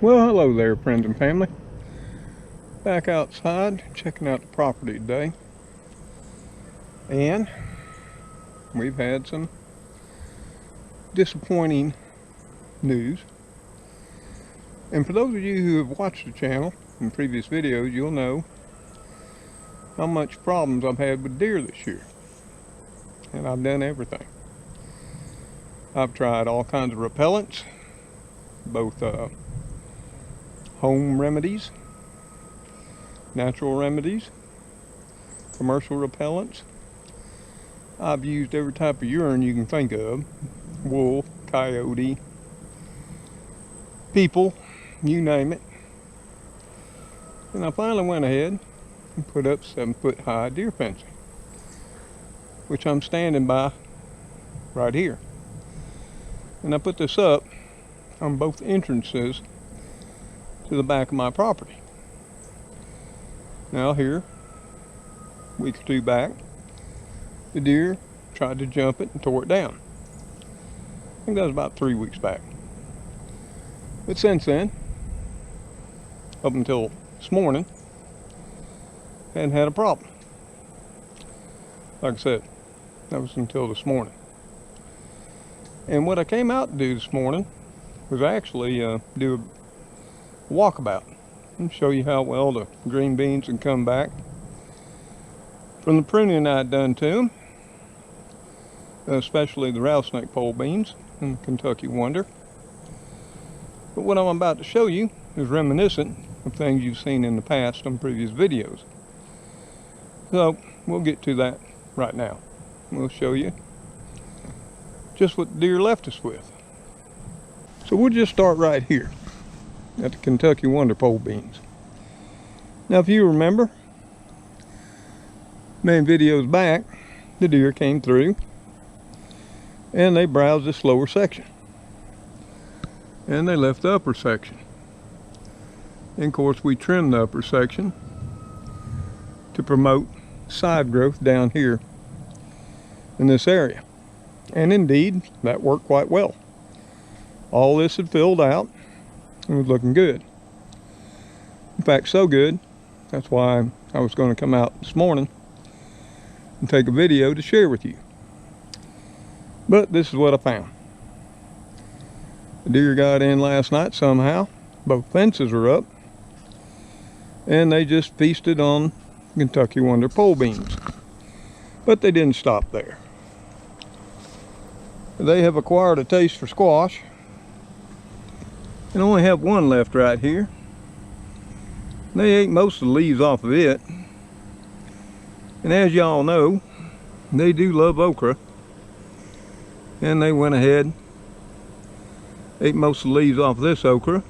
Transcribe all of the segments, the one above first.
Well, hello there, friends and family. Back outside, checking out the property today. And we've had some disappointing news. And for those of you who have watched the channel in previous videos, you'll know how much problems I've had with deer this year. And I've done everything. I've tried all kinds of repellents, both home remedies, natural remedies, commercial repellents. I've used every type of urine you can think of. Wolf, coyote, people, you name it. And I finally went ahead and put up 7-foot high deer fencing, which I'm standing by right here. And I put this up on both entrances to the back of my property. Now here, a week or two back, the deer tried to jump it and tore it down. I think that was about 3 weeks back. But since then, up until this morning, hadn't had a problem. Like I said, that was until this morning. And what I came out to do this morning was actually do a walkabout and show you how well the green beans had come back from the pruning I'd done to them, especially the rattlesnake pole beans and the Kentucky Wonder. But what I'm about to show you is reminiscent of things you've seen in the past on previous videos. So we'll get to that right now. We'll show you just what the deer left us with. So we'll just start right here at the Kentucky Wonder pole beans. Now if you remember, many videos back, the deer came through and they browsed this lower section. And they left the upper section. And of course we trimmed the upper section to promote side growth down here in this area. And indeed, that worked quite well. All this had filled out and was looking good. In fact, so good, that's why I was going to come out this morning and take a video to share with you. But this is what I found. The deer got in last night somehow. Both fences were up. And they just feasted on Kentucky Wonder pole beans. But they didn't stop there. They have acquired a taste for squash and only have one left right here. They ate most of the leaves off of it. And as y'all know, they do love okra. And they went ahead, ate most of the leaves off of this okra,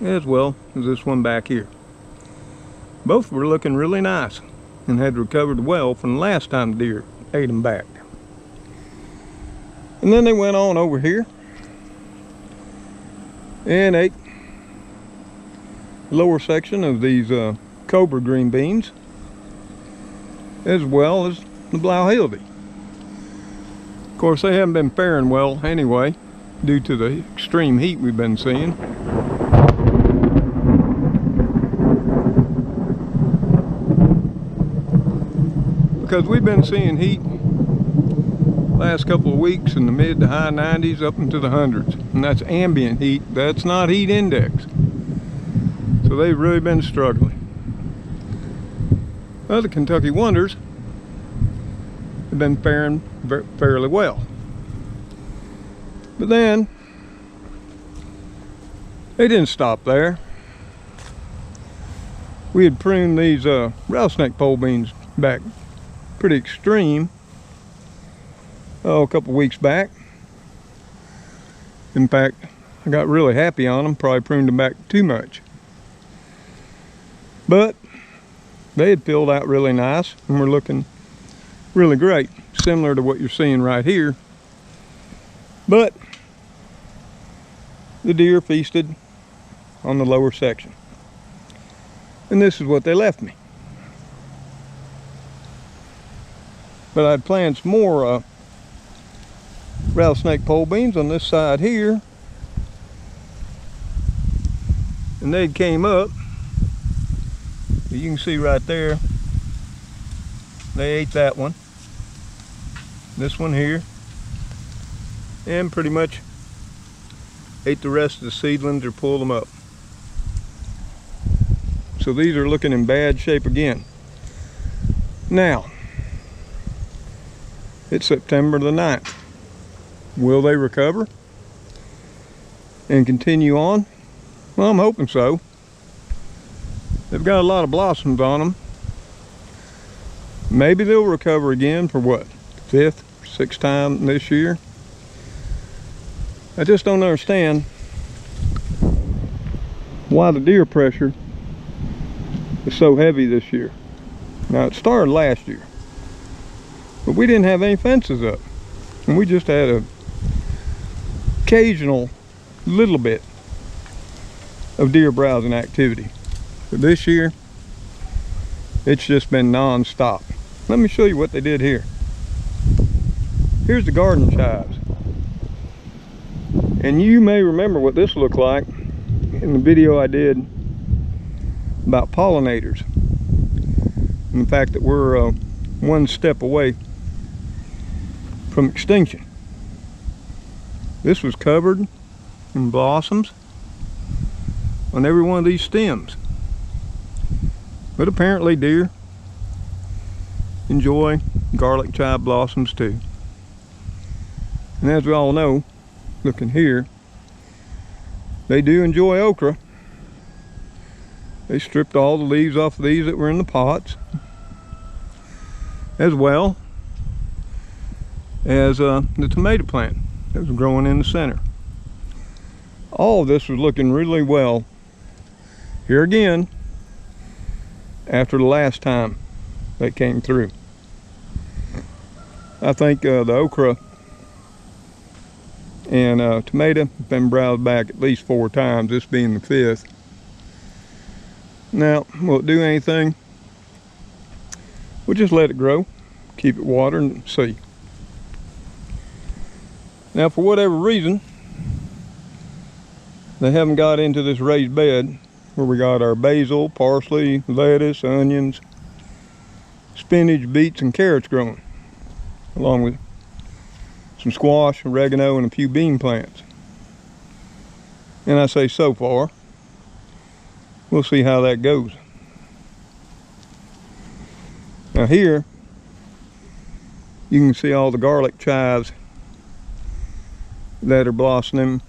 as well as this one back here. Both were looking really nice and had recovered well from the last time the deer ate them back. And then they went on over here and ate the lower section of these cobra green beans, as well as the blauhilde. Of course, they haven't been faring well anyway, due to the extreme heat we've been seeing. Because we've been seeing heat last couple of weeks in the mid to high 90s up into the hundreds, and that's ambient heat. That's not heat index. So they've really been struggling. Well, the Kentucky Wonders have been faring fairly well. But then they didn't stop there. We had pruned these rattlesnake pole beans back pretty extreme a couple weeks back. In fact, I got really happy on them, probably pruned them back too much. But they had filled out really nice and were looking really great, similar to what you're seeing right here. But the deer feasted on the lower section. And this is what they left me. But I'd planned some more rattlesnake pole beans on this side here and they came up. You can see right there, they ate that one, this one here, and pretty much ate the rest of the seedlings or pulled them up. So these are looking in bad shape again. Now, it's September the 9th. Will they recover and continue on? Well, I'm hoping so. They've got a lot of blossoms on them. Maybe they'll recover again for what, 5th, 6th time this year? I just don't understand why the deer pressure is so heavy this year. Now, it started last year, but we didn't have any fences up, and we just had a occasional little bit of deer browsing activity. But this year, it's just been non-stop. Let me show you what they did here. Here's the garden chives. And you may remember what this looked like in the video I did about pollinators. And the fact that we're one step away from extinction. This was covered in blossoms on every one of these stems. But apparently deer enjoy garlic chive blossoms too. And as we all know, looking here, they do enjoy okra. They stripped all the leaves off of these that were in the pots, as well as the tomato plant that was growing in the center. All of this was looking really well here again after the last time they came through. I think the okra and tomato have been browsed back at least 4 times, this being the 5th. Now, will it do anything? We'll just let it grow, keep it watered, and see. Now, for whatever reason, they haven't got into this raised bed where we got our basil, parsley, lettuce, onions, spinach, beets, and carrots growing, along with some squash, oregano, and a few bean plants. And I say so far. We'll see how that goes. Now here, you can see all the garlic chives that are blossoming,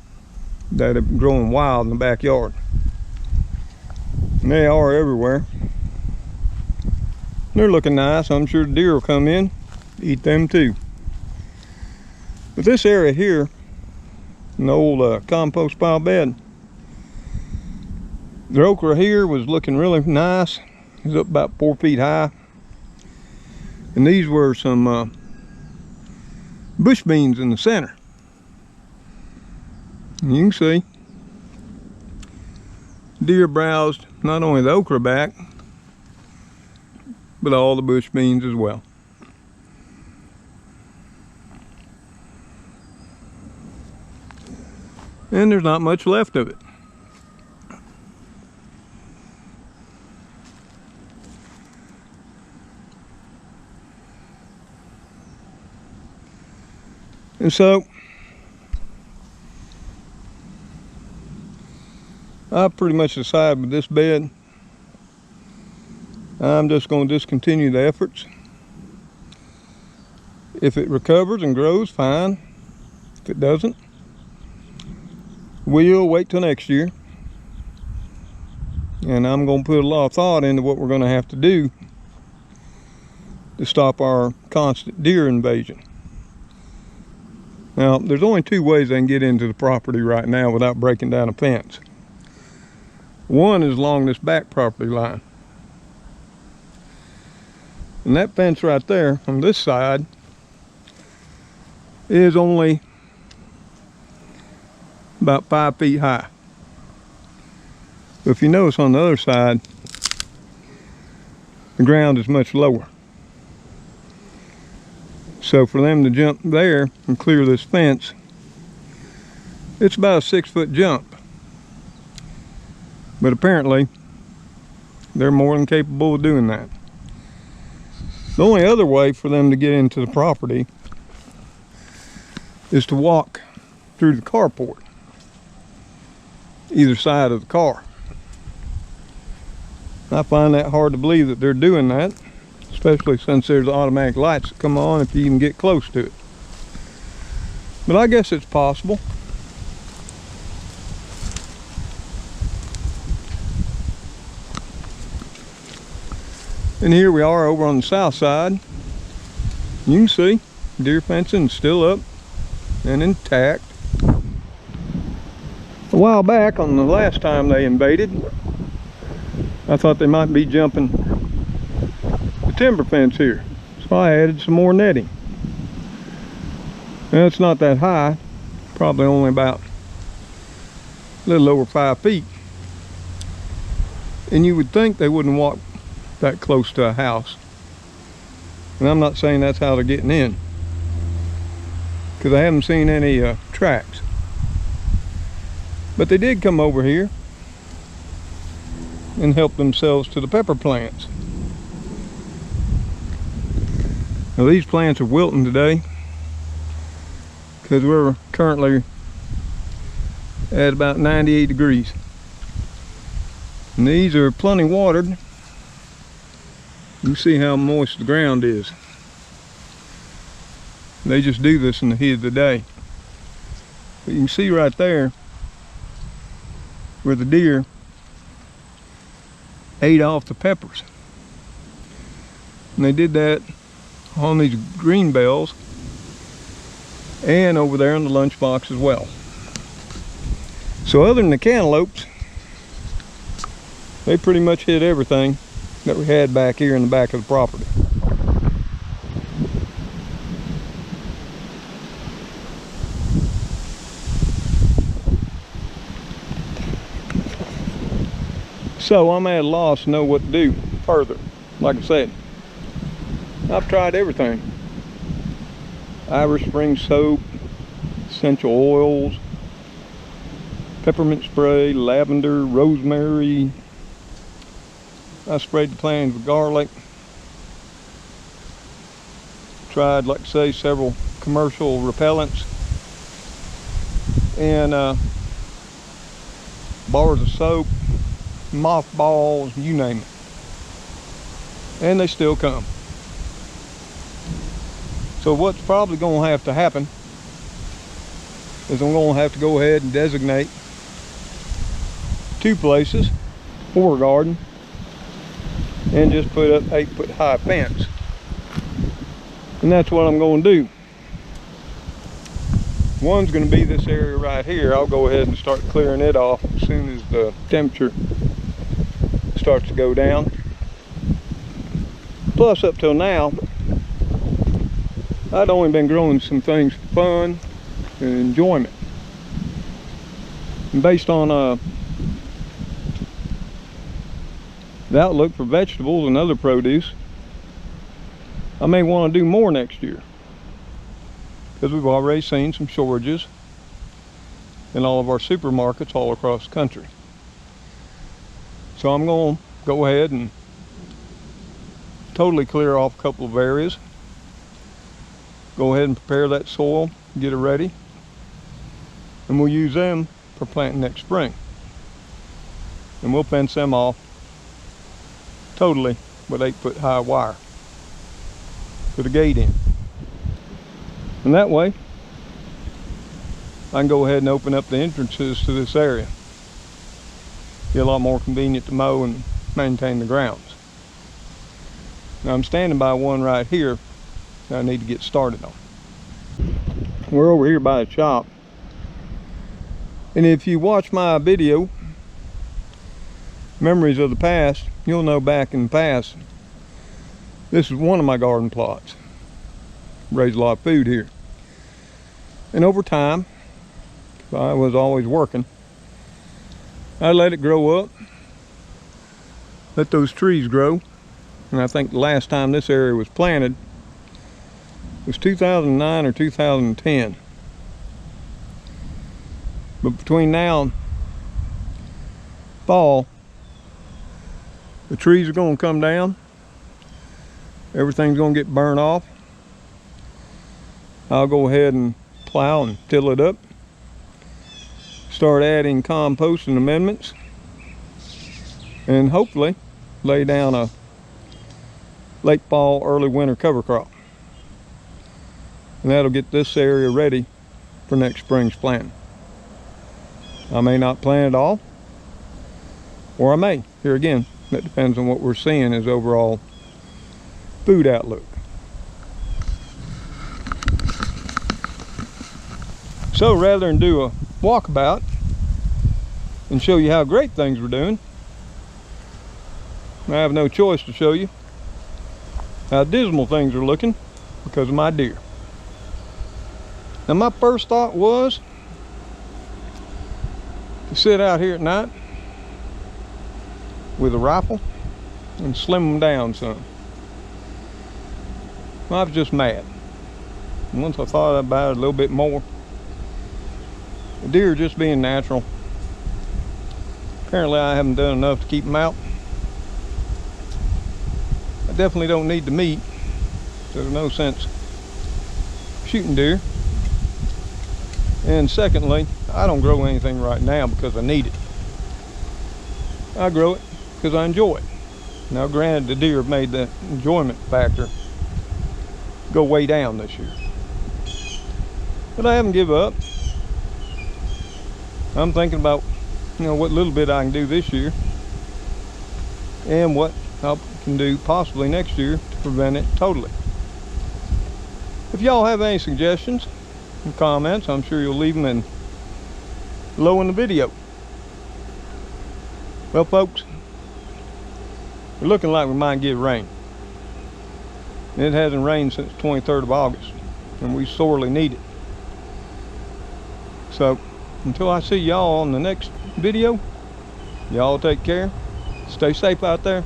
that are growing wild in the backyard. And they are everywhere. They're looking nice. I'm sure the deer will come in, eat them too. But this area here, an old compost pile bed, the okra here was looking really nice. It was up about 4 feet high. And these were some bush beans in the center. And you can see deer browsed not only the okra back, but all the bush beans as well. And there's not much left of it. And so, I pretty much decided with this bed, I'm just going to discontinue the efforts. If it recovers and grows, fine. If it doesn't, we'll wait till next year. And I'm going to put a lot of thought into what we're going to have to do to stop our constant deer invasion. Now, there's only 2 ways they can get into the property right now without breaking down a fence. One is along this back property line. And that fence right there on this side is only about 5 feet high. But if you notice on the other side, the ground is much lower. So for them to jump there and clear this fence, it's about a 6-foot jump. But apparently, they're more than capable of doing that. The only other way for them to get into the property is to walk through the carport, either side of the car. I find that hard to believe that they're doing that, especially since there's automatic lights that come on if you even get close to it. But I guess it's possible. And here we are over on the south side. You can see deer fencing is still up and intact. A while back, on the last time they invaded, I thought they might be jumping the timber fence here, so I added some more netting. Now it's not that high, probably only about a little over 5 feet. And you would think they wouldn't walk that close to a house. And I'm not saying that's how they're getting in, because I haven't seen any tracks. But they did come over here and help themselves to the pepper plants. Now these plants are wilting today because we're currently at about 98 degrees. And these are plenty watered. You can see how moist the ground is. They just do this in the heat of the day. But you can see right there where the deer ate off the peppers. And they did that on these green bells and over there in the lunchbox as well. So other than the cantaloupes, they pretty much hit everything that we had back here in the back of the property. So I'm at a loss to know what to do further. Like I said, I've tried everything. Irish Spring soap, essential oils, peppermint spray, lavender, rosemary. I sprayed the plants with garlic. Tried, like I say, several commercial repellents and bars of soap, mothballs, you name it. And they still come. So what's probably going to have to happen is I'm going to have to go ahead and designate 2 places for a garden and just put up 8-foot high fence. And that's what I'm going to do. One's going to be this area right here. I'll go ahead and start clearing it off as soon as the temperature starts to go down. Plus, up till now, I'd only been growing some things for fun and enjoyment. And based on the outlook for vegetables and other produce, I may want to do more next year, because we've already seen some shortages in all of our supermarkets all across the country. So I'm going to go ahead and totally clear off a couple of areas. Go ahead and prepare that soil, get it ready, and we'll use them for planting next spring. And we'll fence them off totally with 8-foot high wire, put a gate in. And that way I can go ahead and open up the entrances to this area. Be a lot more convenient to mow and maintain the grounds. Now I'm standing by one right here that I need to get started on. We're over here by the shop, and if you watch my video Memories of the Past, you'll know back in the past this is one of my garden plots. Raised a lot of food here, and over time, I was always working, I let it grow up, let those trees grow. And I think the last time this area was planted was 2009 or 2010. But between now and fall, the trees are going to come down. Everything's going to get burned off. I'll go ahead and plow and till it up. Start adding compost and amendments. And hopefully lay down a late fall, early winter cover crop. And that'll get this area ready for next spring's planting. I may not plant it all, or I may. Here again, that depends on what we're seeing as overall food outlook. So rather than do a walkabout and show you how great things were doing, I have no choice to show you how dismal things are looking because of my deer. Now my first thought was to sit out here at night with a rifle and slim them down some. I was just mad. And once I thought about it a little bit more, the deer just being natural. Apparently I haven't done enough to keep them out. I definitely don't need the meat, so there's no sense shooting deer. And secondly, I don't grow anything right now because I need it. I grow it because I enjoy it. Now granted, the deer have made the enjoyment factor go way down this year. But I haven't given up. I'm thinking about, what little bit I can do this year and what I can do possibly next year to prevent it totally. If y'all have any suggestions and comments, I'm sure you'll leave them below in the video. Well folks, we're looking like we might get rain. It hasn't rained since the 23rd of August, and we sorely need it. So until I see y'all on the next video, y'all take care, stay safe out there,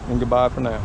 and goodbye for now.